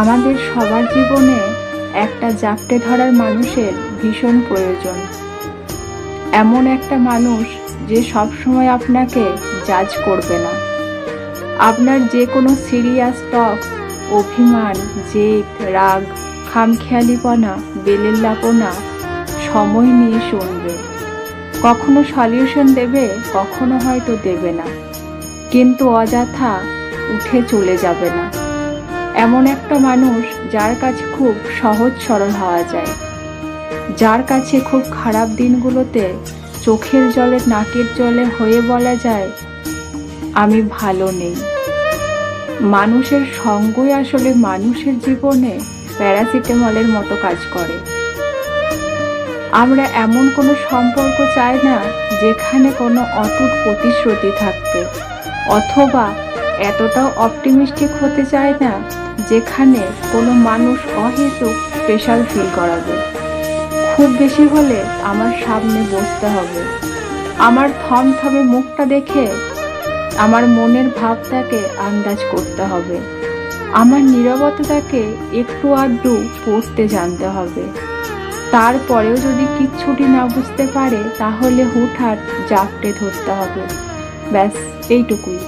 আমাদের সবার জীবনে একটা জাপটে ধরার মানুষের ভীষণ প্রয়োজন। এমন একটা মানুষ যে সবসময় আপনাকে জাজ করবে না। আপনার যে কোনো সিরিয়াস টক, অভিমান, জেদ, রাগ, খামখেয়ালিপনা, বেলেল্লাপনা সময় নিয়ে শুনবে। কখনো সলিউশন দেবে, কখনো হয়তো দেবে না, কিন্তু অযথা উঠে চলে যাবে না। এমন একটা মানুষ যার কাছে খুব সহজ সরল হওয়া যায়, যার কাছে খুব খারাপ দিনগুলোতে চোখের জলে নাকের জলে হয়ে বলা যায়, আমি ভালো নেই। মানুষের সঙ্গই আসলে মানুষের জীবনে প্যারাসিটামলের মতো কাজ করে। আমরা এমন কোনো সম্পর্ক চাই না যেখানে কোনো অটুট প্রতিশ্রুতি থাকবে, অথবা এতটাও অপটিমিস্টিক হতে চাই না যেখানে কোনো মানুষ অহেতুক স্পেশাল ফিল করাবে। খুব বেশি হলে আমার সামনে বসতে হবে, আমার থমথমে মুখটা দেখে আমার মনের ভাবটাকে আন্দাজ করতে হবে, আমার নীরবতাটাকে একটু আধটু পড়তে জানতে হবে। তারপরেও যদি কিচ্ছুটি না বুঝতে পারে তাহলে হুটহাট জাপটে ধরতে হবে। ব্যাস এইটুকুই।